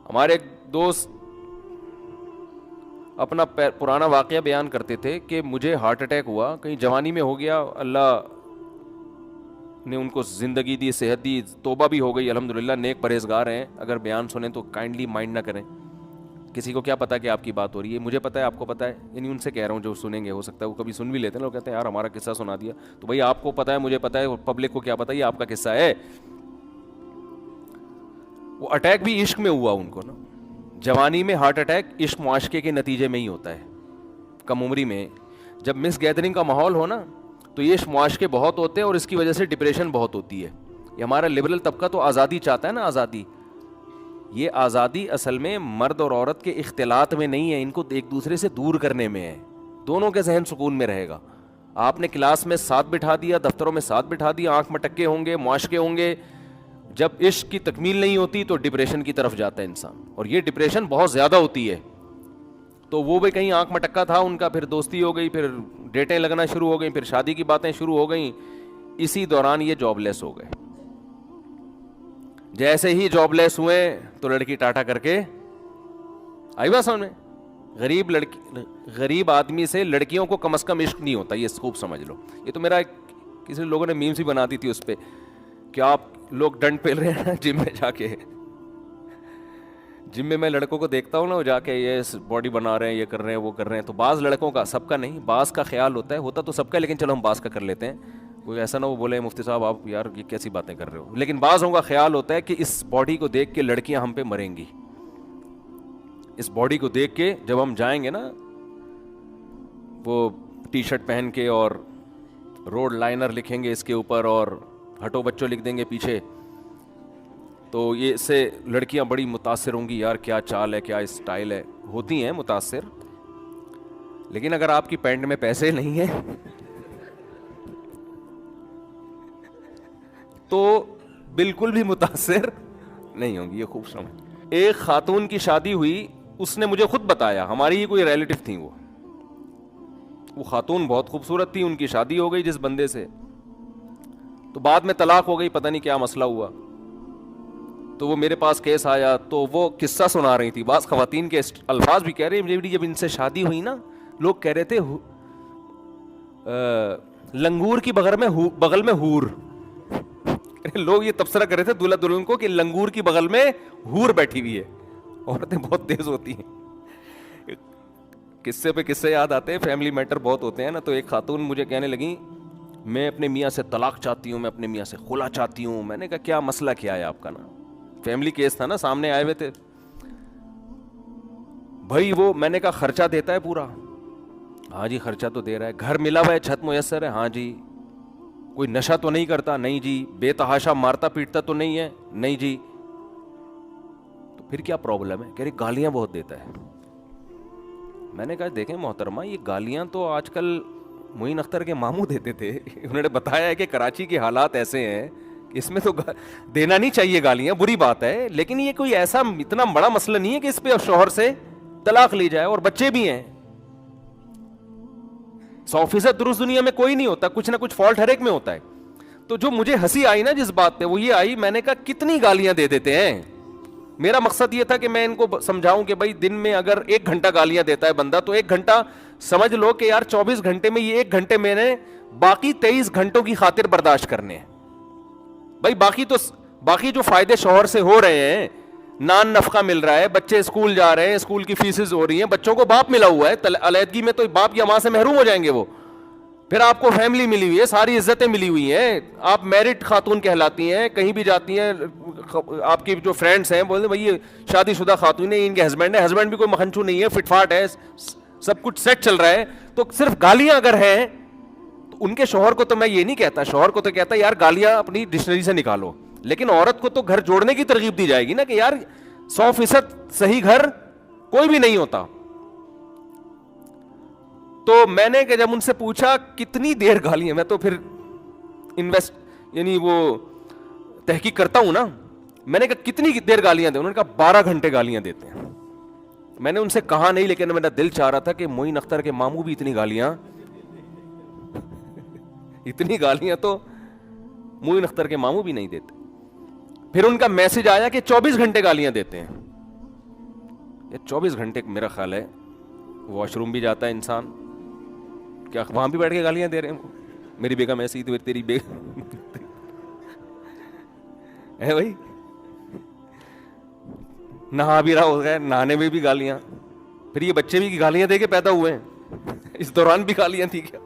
ہمارے ایک دوست اپنا پرانا واقعہ بیان کرتے تھے کہ مجھے ہارٹ اٹیک ہوا، کہیں جوانی میں ہو گیا، اللہ نے ان کو زندگی دی، صحت دی، توبہ بھی ہو گئی الحمدللہ، نیک پرہیزگار ہیں، اگر بیان سنیں تو کائنڈلی مائنڈ نہ کریں، کسی کو کیا پتا کہ آپ کی بات ہو رہی ہے، مجھے پتا ہے، آپ کو پتا ہے، یعنی ان سے کہہ رہا ہوں جو سنیں گے، ہو سکتا ہے وہ کبھی سن بھی لیتے ہیں، لوگ کہتے ہیں یار ہمارا قصہ سنا دیا، تو بھائی آپ کو پتا ہے، مجھے پتا ہے، پبلک کو کیا پتا، یہ آپ کا قصہ ہے۔ وہ اٹیک بھی عشق میں ہوا ان کو نا، جوانی میں ہارٹ اٹیک عشق معاشقے کے نتیجے میں ہی ہوتا ہے، کم عمری میں جب مس گیدرنگ کا ماحول ہو نا تو یہ عشق معاشقے بہت ہوتے ہیں، اور اس کی وجہ سے ڈپریشن بہت ہوتی ہے۔ یہ ہمارا لبرل طبقہ تو آزادی چاہتا ہے نا، آزادی، یہ آزادی اصل میں مرد اور عورت کے اختلاط میں نہیں ہے، ان کو ایک دوسرے سے دور کرنے میں ہے، دونوں کے ذہن سکون میں رہے گا۔ آپ نے کلاس میں ساتھ بٹھا دیا، دفتروں میں ساتھ بٹھا دیا، آنکھ میں ٹکے ہوں گے، معاشقے ہوں گے، جب عشق کی تکمیل نہیں ہوتی تو ڈپریشن کی طرف جاتا ہے انسان، اور یہ ڈپریشن بہت زیادہ ہوتی ہے۔ تو وہ بھی کہیں آنکھ میں ٹکا تھا ان کا، پھر دوستی ہو گئی، پھر ڈیٹیں لگنا شروع ہو گئیں، پھر شادی کی باتیں شروع ہو گئیں، اسی دوران یہ جاب لیس ہو گئے۔ جیسے ہی جاب لیس ہوئے تو لڑکی ٹاٹا کر کے آئی بات سمجھ میں، غریب آدمی سے لڑکیوں کو کم از کم عشق نہیں ہوتا، یہ خوب سمجھ لو۔ یہ تو میرا کسی لوگوں نے میمز بھی بنا دی تھی اس پہ کہ آپ لوگ ڈنڈ پھیل رہے ہیں جم میں جا کے، جم میں میں لڑکوں کو دیکھتا ہوں نا، وہ جا کے یہ باڈی بنا رہے ہیں، یہ کر رہے ہیں، وہ کر رہے ہیں، تو بعض لڑکوں کا، سب کا نہیں، بعض کا خیال ہوتا ہے، ہوتا تو سب کا، لیکن چلو ہم بعض کا کر لیتے ہیں، کوئی ایسا نہ وہ بولے مفتی صاحب آپ یار یہ کیسی باتیں کر رہے ہو، لیکن بعضوں کا خیال ہوتا ہے کہ اس باڈی کو دیکھ کے لڑکیاں ہم پہ مریں گی، اس باڈی کو دیکھ کے جب ہم جائیں گے نا وہ ٹی شرٹ پہن کے اور روڈ لائنر لکھیں گے اس کے اوپر اور ہٹو بچوں لکھ دیں گے پیچھے، تو یہ اس سے لڑکیاں بڑی متاثر ہوں گی، یار کیا چال ہے، کیا اسٹائل ہے، ہوتی ہیں متاثر، لیکن اگر آپ کی پینٹ میں پیسے نہیں ہیں تو بالکل بھی متاثر نہیں ہوں گی، یہ خوب سمجھ۔ ایک خاتون کی شادی ہوئی، اس نے مجھے خود بتایا، ہماری ہی کوئی ریلیٹو تھی، وہ خاتون بہت خوبصورت تھی، ان کی شادی ہو گئی جس بندے سے، تو بعد میں طلاق ہو گئی، پتہ نہیں کیا مسئلہ ہوا، تو وہ میرے پاس کیس آیا، تو وہ قصہ سنا رہی تھی، بعض خواتین کے الفاظ بھی کہہ رہے ہیں، جب ان سے شادی ہوئی نا، لوگ کہہ رہے تھے لنگور کی بغل میں ہور، لوگ یہ تبصرہ کر رہے تھے دلہا دلہن کو کہ لنگور کی بغل میں ہور بیٹھی ہوئی ہے، عورتیں بہت تیز ہوتی ہیں، قصے پہ قصے یاد آتے ہیں، فیملی میٹر بہت ہوتے ہیں نا، تو ایک خاتون مجھے کہنے لگی میں اپنے میاں سے طلاق چاہتی ہوں، میں اپنے میاں سے خلا چاہتی ہوں، میں نے کہا کیا مسئلہ کیا ہے آپ کا نا، فیملی کیس تھا نا، سامنے آئے ہوئے تھے بھائی، وہ میں نے کہا خرچہ دیتا ہے پورا، ہاں جی خرچہ تو دے رہا ہے، گھر ملا ہوا ہے، چھت میسر ہے، ہاں جی، کوئی نشہ تو نہیں کرتا، نہیں جی، بے تحاشا مارتا پیٹتا تو نہیں ہے، نہیں جی، تو پھر کیا پرابلم ہے، کہہ رہی گالیاں بہت دیتا ہے۔ میں نے کہا دیکھیں محترمہ، یہ گالیاں تو آج کل معین اختر کے ماموں دیتے تھے، انہوں نے بتایا ہے کہ کراچی کے حالات ایسے ہیں کہ اس میں تو دینا نہیں چاہیے گالیاں، بری بات ہے، لیکن یہ کوئی ایسا اتنا بڑا مسئلہ نہیں ہے کہ اس پہ شوہر سے طلاق لی جائے، اور بچے بھی ہیں، 100% درست دنیا میں کوئی نہیں ہوتا، کچھ نہ کچھ فالٹ ہر ایک میں ہوتا ہے۔ تو جو مجھے ہنسی آئی نا جس بات پہ، وہ یہ آئی، میں نے کہا کتنی گالیاں دے دیتے ہیں، میرا مقصد یہ تھا کہ میں ان کو سمجھاؤں کہ بھائی دن میں اگر 1 گھنٹہ گالیاں دیتا ہے بندہ، تو 1 گھنٹہ سمجھ لو کہ یار 24 گھنٹے میں یہ 1 گھنٹے میں نے باقی 23 گھنٹوں کی خاطر برداشت کرنے ہیں، بھائی باقی جو فائدے شوہر سے ہو رہے ہیں، نان نفقہ مل رہا ہے، بچے اسکول جا رہے ہیں، اسکول کی فیسز ہو رہی ہیں، بچوں کو باپ ملا ہوا ہے، علیحدگی میں تو باپ یا ماں سے محروم ہو جائیں گے وہ، پھر آپ کو فیملی ملی ہوئی ہے، ساری عزتیں ملی ہوئی ہیں، آپ میرڈ خاتون کہلاتی ہیں، کہیں بھی جاتی ہیں، آپ کی جو فرینڈس ہیں بولتے بھائی یہ شادی شدہ خاتون ہے، ان کے ہسبینڈ ہے، ہسبینڈ بھی کوئی مکھنچو نہیں ہے، فٹ فاٹ ہے، سب کچھ سیٹ چل رہا ہے، تو صرف گالیاں اگر ہیں تو ان کے شوہر کو تو میں یہ نہیں کہتا، شوہر کو تو کہتا یار گالیاں اپنی ڈکشنری سے نکالو، لیکن عورت کو تو گھر جوڑنے کی ترغیب دی جائے گی نا کہ یار 100% صحیح گھر کوئی بھی نہیں ہوتا۔ تو میں نے کہ جب ان سے پوچھا کتنی دیر گالیاں، میں تو پھر یعنی وہ تحقیق کرتا ہوں نا، میں نے کہا کتنی دیر گالیاں دیں، انہوں نے کہا 12 گھنٹے گالیاں دیتے ہیں۔ میں نے ان سے کہا نہیں، لیکن میرا دل چاہ رہا تھا کہ معین اختر کے ماموں بھی اتنی گالیاں تو معین اختر کے ماموں بھی نہیں دیتے۔ پھر ان کا میسج آیا کہ 24 گھنٹے گالیاں دیتے ہیں، یہ 24 گھنٹے میرا خیال ہے واش روم بھی جاتا ہے انسان, کیا وہاں بھی بیٹھ کے گالیاں دے رہے ہیں, میری بیگم ایسی تو تیری بیگم ہے بھائی, نہا بھی رہا ہو گیا, نہانے میں بھی گالیاں, پھر یہ بچے بھی گالیاں دے کے پیدا ہوئے ہیں, اس دوران بھی گالیاں تھی کیا؟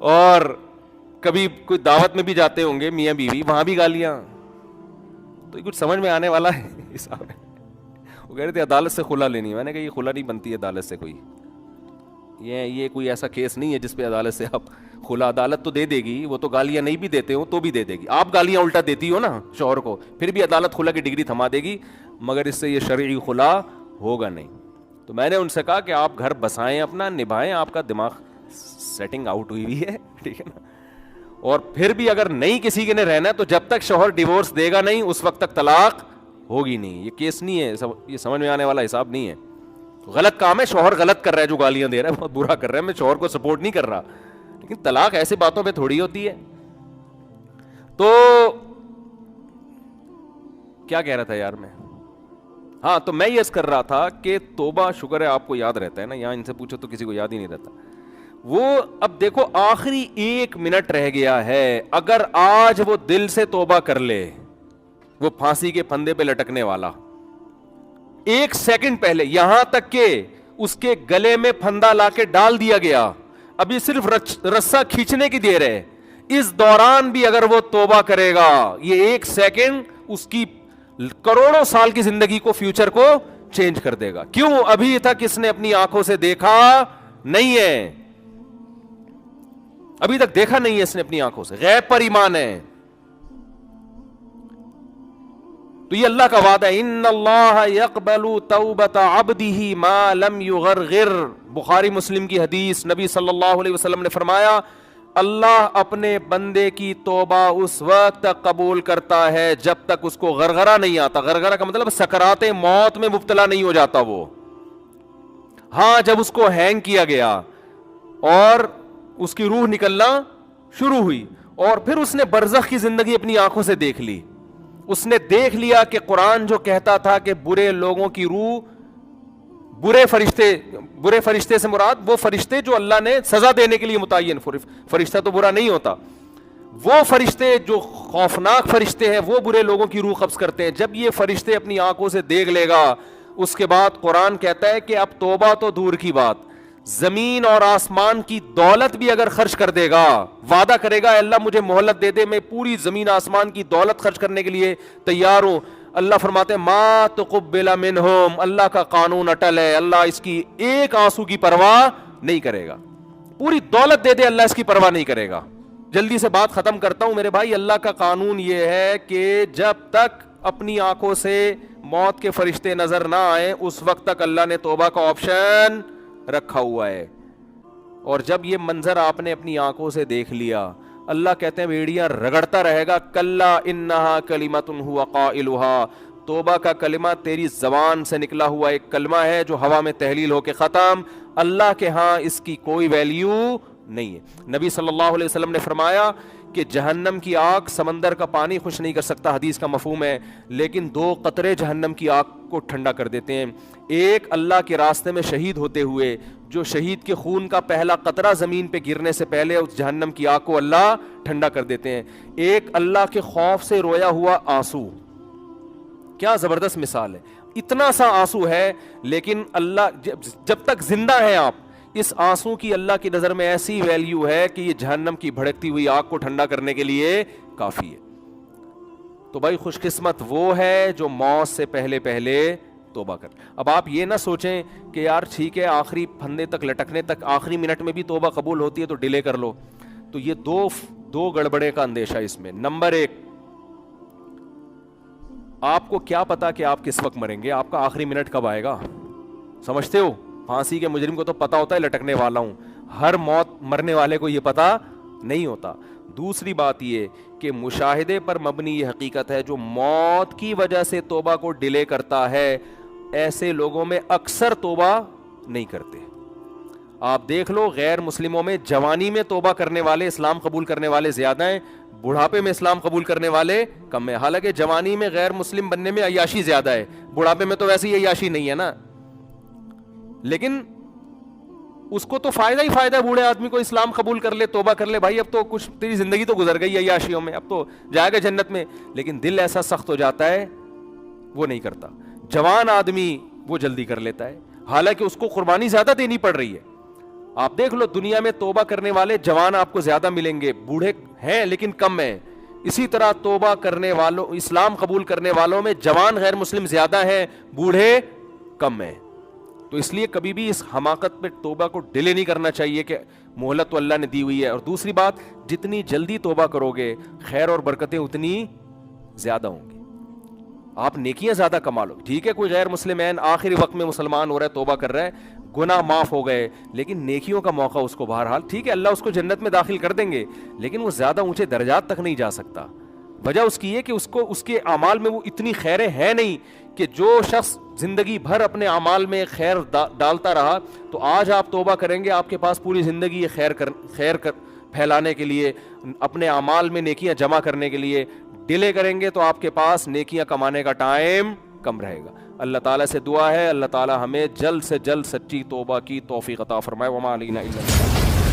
اور کبھی کوئی دعوت میں بھی جاتے ہوں گے میاں بیوی, وہاں بھی گالیاں. تو یہ کچھ سمجھ میں آنے والا ہے حساب ہے. وہ کہہ رہے تھے عدالت سے خلا لینی ہے, میں نے کہا یہ خلا نہیں بنتی ہے عدالت سے کوئی, یہ کوئی ایسا کیس نہیں ہے جس پہ عدالت سے آپ خلا, عدالت تو دے دے گی, وہ تو گالیاں نہیں بھی دیتے ہو تو بھی دے دے گی, آپ گالیاں الٹا دیتی ہو نا شوہر کو, پھر بھی عدالت خلا کی ڈگری تھما دے گی, مگر اس سے یہ شرعی خلا ہوگا نہیں. تو میں نے ان سے کہا کہ آپ گھر بسائیں اپنا, نبھائیں, آپ کا دماغ سیٹنگ آؤٹ ہوئی ہے, ٹھیک ہے نا. اور پھر بھی اگر نہیں کسی کے نے رہنا ہے تو جب تک شوہر ڈیورس دے گا نہیں اس وقت تک طلاق ہوگی نہیں. یہ کیس نہیں ہے, یہ سمجھ میں آنے والا حساب نہیں ہے. غلط کام ہے, شوہر غلط کر رہا ہے جو گالیاں دے رہا ہے, بہت برا کر رہا ہے, میں شوہر کو سپورٹ نہیں کر رہا, لیکن طلاق ایسی باتوں پہ تھوڑی ہوتی ہے. تو کیا کہہ رہا تھا یار میں, ہاں تو میں یہ کر رہا تھا کہ توبہ, شکر ہے آپ کو یاد رہتا ہے نا, یہاں ان سے پوچھو تو کسی کو یاد ہی نہیں رہتا. وہ اب دیکھو آخری 1 منٹ رہ گیا ہے, اگر آج وہ دل سے توبہ کر لے, وہ پھانسی کے پھندے پہ لٹکنے والا 1 سیکنڈ پہلے, یہاں تک کہ اس کے گلے میں پھندا لا کے ڈال دیا گیا, ابھی صرف رسا کھینچنے کی دیر ہے, اس دوران بھی اگر وہ توبہ کرے گا, یہ 1 سیکنڈ اس کی کروڑوں سال کی زندگی کو, فیوچر کو چینج کر دے گا. کیوں؟ ابھی تک اس نے اپنی آنکھوں سے دیکھا نہیں ہے, ابھی تک دیکھا نہیں ہے اس نے اپنی آنکھوں سے, غیب پر ایمان ہے. تو یہ اللہ کا وعدہ ہے, ان اللہ یقبل توبۃ عبدہ ما لم یغرغر. بخاری مسلم کی حدیث, نبی صلی اللہ علیہ وسلم نے فرمایا اللہ اپنے بندے کی توبہ اس وقت تک قبول کرتا ہے جب تک اس کو غرغرہ نہیں آتا. غرغرہ کا مطلب سکرات موت میں مبتلا نہیں ہو جاتا وہ. ہاں جب اس کو ہینگ کیا گیا اور اس کی روح نکلنا شروع ہوئی, اور پھر اس نے برزخ کی زندگی اپنی آنکھوں سے دیکھ لی, اس نے دیکھ لیا کہ قرآن جو کہتا تھا کہ برے لوگوں کی روح, برے فرشتے سے مراد وہ فرشتے جو اللہ نے سزا دینے کے لیے متعین, فرشتہ تو برا نہیں ہوتا, وہ فرشتے جو خوفناک فرشتے ہیں وہ برے لوگوں کی روح قبض کرتے ہیں. جب یہ فرشتے اپنی آنکھوں سے دیکھ لے گا, اس کے بعد قرآن کہتا ہے کہ اب توبہ تو دور کی بات, زمین اور آسمان کی دولت بھی اگر خرچ کر دے گا, وعدہ کرے گا اللہ مجھے مہلت دے دے, میں پوری زمین آسمان کی دولت خرچ کرنے کے لیے تیار ہوں. اللہ فرماتے ہیں ما تقبل منہم, اللہ کا قانون اٹل ہے, اللہ اس کی ایک آنسو کی پرواہ نہیں کرے گا. پوری دولت دے دے اللہ اس کی پرواہ نہیں کرے گا. جلدی سے بات ختم کرتا ہوں میرے بھائی, اللہ کا قانون یہ ہے کہ جب تک اپنی آنکھوں سے موت کے فرشتے نظر نہ آئے اس وقت تک اللہ نے توبہ کا آپشن رکھا ہوا ہے. اور جب یہ منظر آپ نے اپنی آنکھوں سے دیکھ لیا, اللہ کہتے ہیں بیڑیاں رگڑتا رہے گا, کلا انہا کلمۃ ہوا قائلہا, توبہ کا کلمہ تیری زبان سے نکلا ہوا ایک کلمہ ہے جو ہوا میں تحلیل ہو کے ختم, اللہ کے ہاں اس کی کوئی ویلیو نہیں ہے. نبی صلی اللہ علیہ وسلم نے فرمایا کہ جہنم کی آگ سمندر کا پانی خوش نہیں کر سکتا, حدیث کا مفہوم ہے, لیکن 2 قطرے جہنم کی آگ کو ٹھنڈا کر دیتے ہیں. ایک اللہ کے راستے میں شہید ہوتے ہوئے, جو شہید کے خون کا پہلا قطرہ زمین پہ گرنے سے پہلے اس جہنم کی آگ کو اللہ ٹھنڈا کر دیتے ہیں. ایک اللہ کے خوف سے رویا ہوا آنسو, کیا زبردست مثال ہے, اتنا سا آنسو ہے لیکن اللہ جب تک زندہ ہیں آپ, اس آنسو کی اللہ کی نظر میں ایسی ویلیو ہے کہ یہ جہنم کی بھڑکتی ہوئی آگ کو ٹھنڈا کرنے کے لیے کافی ہے. تو بھائی خوش قسمت وہ ہے جو موت سے پہلے توبہ کر. اب آپ یہ نہ سوچیں کہ یار ٹھیک ہے آخری پھندے تک لٹکنے تک آخری منٹ میں بھی توبہ قبول ہوتی ہے تو ڈیلے کر لو. تو یہ دو گڑبڑے کا اندیشہ اس میں. نمبر 1, آپ کو کیا پتا کہ آپ کس وقت مریں گے, آپ کا آخری منٹ کب آئے گا, سمجھتے ہو؟ پھانسی کے مجرم کو تو پتا ہوتا ہے لٹکنے والا ہوں, ہر موت مرنے والے کو یہ پتا نہیں ہوتا. دوسری بات یہ کہ مشاہدے پر مبنی یہ حقیقت ہے, جو موت کی وجہ سے توبہ کو ڈیلے کرتا ہے ایسے لوگوں میں اکثر توبہ نہیں کرتے. آپ دیکھ لو غیر مسلموں میں جوانی میں توبہ کرنے والے, اسلام قبول کرنے والے زیادہ ہیں, بڑھاپے میں اسلام قبول کرنے والے کم ہے. حالانکہ جوانی میں غیر مسلم بننے میں عیاشی زیادہ ہے, بڑھاپے میں تو ویسے ہی عیاشی نہیں ہے نا, لیکن اس کو تو فائدہ ہی فائدہ ہے بوڑھے آدمی کو, اسلام قبول کر لے, توبہ کر لے, بھائی اب تو کچھ تیری زندگی تو گزر گئی عیاشیوں میں, اب تو جائے گا جنت میں. لیکن دل ایسا سخت ہو جاتا ہے وہ نہیں کرتا. جوان آدمی وہ جلدی کر لیتا ہے, حالانکہ اس کو قربانی زیادہ دینی پڑ رہی ہے. آپ دیکھ لو دنیا میں توبہ کرنے والے جوان آپ کو زیادہ ملیں گے, بوڑھے ہیں لیکن کم ہیں. اسی طرح توبہ کرنے والوں, اسلام قبول کرنے والوں میں جوان غیر مسلم زیادہ ہیں, بوڑھے کم ہیں. تو اس لیے کبھی بھی اس حماقت پہ توبہ کو ڈیلے نہیں کرنا چاہیے کہ مہلت تو اللہ نے دی ہوئی ہے. اور دوسری بات, جتنی جلدی توبہ کرو گے خیر اور برکتیں اتنی زیادہ ہوں گی, آپ نیکیاں زیادہ کما لو. ٹھیک ہے کوئی غیر مسلم آخری وقت میں مسلمان ہو رہا ہے, توبہ کر رہا ہے, گناہ معاف ہو گئے, لیکن نیکیوں کا موقع اس کو بہرحال, ٹھیک ہے اللہ اس کو جنت میں داخل کر دیں گے, لیکن وہ زیادہ اونچے درجات تک نہیں جا سکتا. وجہ اس کی یہ کہ اس کو اس کے اعمال میں وہ اتنی خیریں ہیں نہیں کہ جو شخص زندگی بھر اپنے اعمال میں خیر ڈالتا رہا, تو آج آپ توبہ کریں گے, آپ کے پاس پوری زندگی یہ خیر پھیلانے کے لیے, اپنے اعمال میں نیکیاں جمع کرنے کے لیے ڈیلے کریں گے, تو آپ کے پاس نیکیاں کمانے کا ٹائم کم رہے گا. اللہ تعالیٰ سے دعا ہے اللہ تعالیٰ ہمیں جلد سے جلد سچی توبہ کی توفیق عطا فرمائے. وما علینا الا البلاغ.